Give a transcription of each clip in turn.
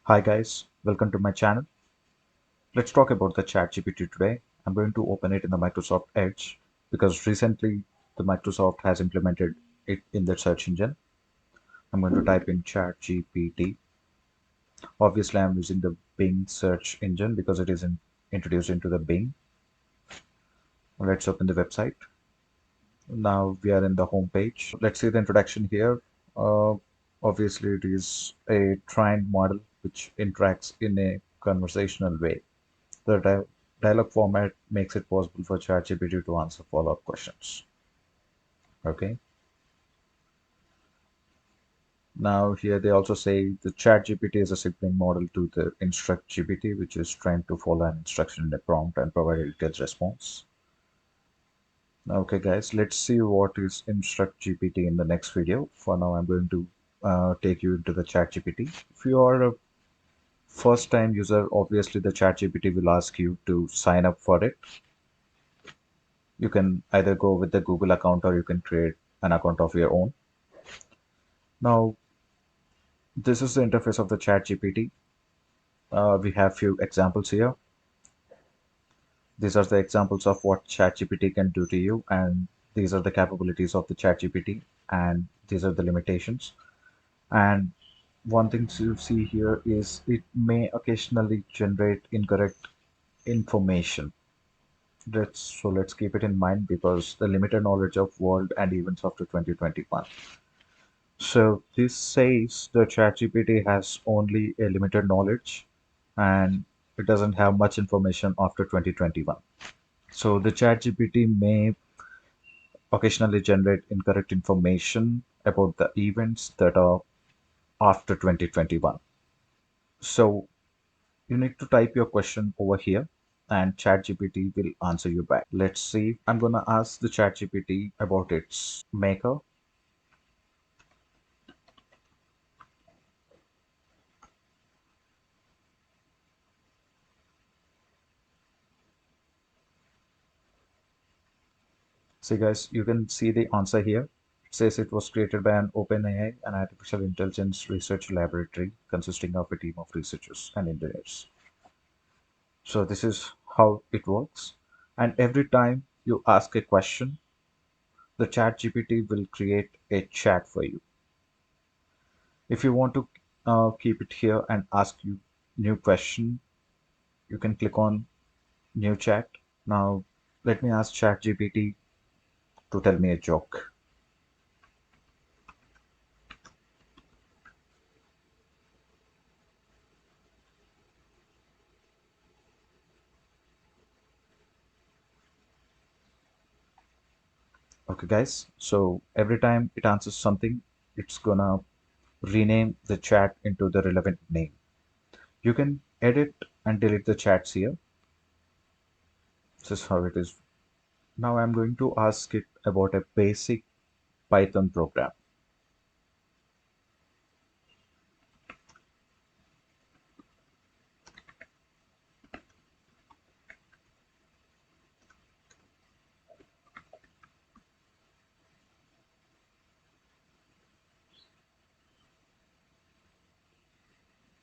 Hi guys, welcome to my channel. Let's talk about the Chat GPT today. I'm going to open it in the Microsoft Edge because recently the Microsoft has implemented it in their search engine. I'm going to type in Chat GPT. Obviously, I'm using the Bing search engine because it is introduced into the Bing. Let's open the website. Now we are in the home page. Let's see the introduction here. Uh, Obviously, it is a trained model which interacts in a conversational way. The dialog format makes it possible for ChatGPT to answer follow-up questions. Okay. Now here they also say the ChatGPT is a sibling model to the Instruct GPT, which is trained to follow an instruction in a prompt and provide a detailed response. Okay, guys, let's see what is Instruct GPT in the next video. For now, I'm going to take you into the ChatGPT. If you are a first-time user, obviously the ChatGPT will ask you to sign up for it. You can either go with the Google account or you can create an account of your own. Now, this is the interface of the Chat GPT. We have few examples here. These are the examples of what Chat GPT can do to you, and these are the capabilities of the Chat GPT, and these are the limitations. And one thing to see here is it may occasionally generate incorrect information. Let's keep it in mind because the limited knowledge of world and events after 2021. So this says the ChatGPT has only a limited knowledge and it doesn't have much information after 2021. So the ChatGPT may occasionally generate incorrect information about the events that are after 2021. So you need to type your question over here and ChatGPT will answer you back. Let's see. I'm gonna ask the ChatGPT about its maker. See guys, you can see the answer here. It says it was created by an openAI, an artificial intelligence research laboratory consisting of a team of researchers and engineers. So this is how it works. And every time you ask a question, the chat GPT will create a chat for you. If you want to keep it here and ask you new question, you can click on new chat. Now let me ask chat GPT to tell me a joke. Okay, guys. So every time it answers something, it's gonna rename the chat into the relevant name. You can edit and delete the chats here. This is how it is. Now I'm going to ask it about a basic Python program.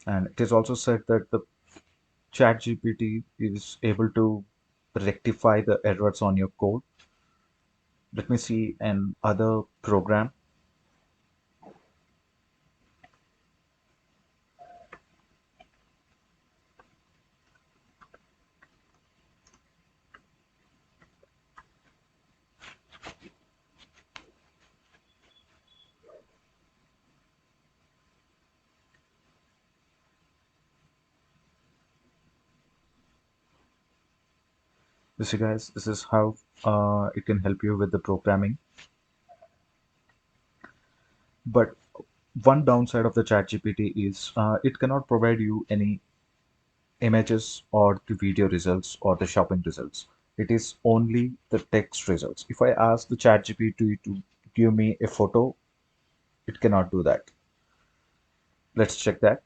And it is also said that the chat GPT is able to rectify the errors on your code. Let me see an other program. You see guys, this is how it can help you with the programming. But one downside of the chat GPT is it cannot provide you any images or the video results or the shopping results. It is only the text results. If I ask the chat GPT to give me a photo, it cannot do that. Let's check that.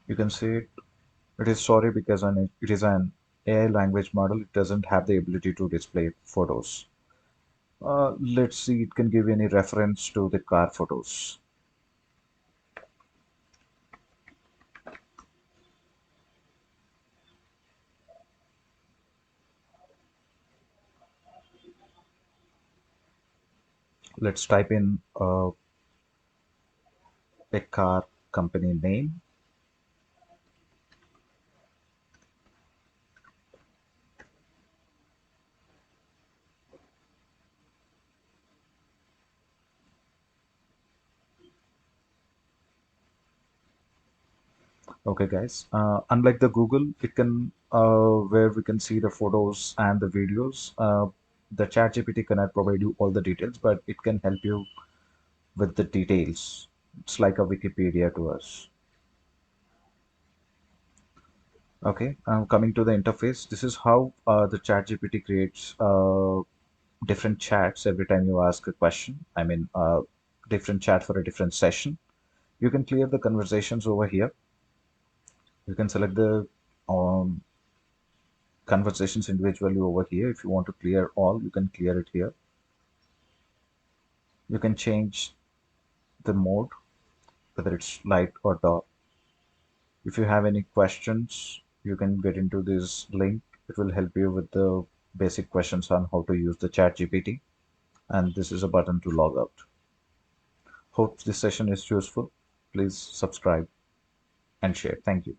You can see it. It is sorry because it is an AI language model, it doesn't have the ability to display photos. Let's see, it can give any reference to the car photos. Let's type in a car company name. Okay, guys. Unlike the Google, it can where we can see the photos and the videos. The ChatGPT cannot provide you all the details, but it can help you with the details. It's like a Wikipedia to us. Okay, coming to the interface, this is how the ChatGPT creates different chats every time you ask a question. I mean, different chat for a different session. You can clear the conversations over here. You can select the um, conversations individually over here. If you want to clear all, you can clear it here. You can change the mode, whether it's light or dark. If you have any questions, you can get into this link. It will help you with the basic questions on how to use the chat GPT. And this is a button to log out. Hope this session is useful. Please subscribe and share. Thank you.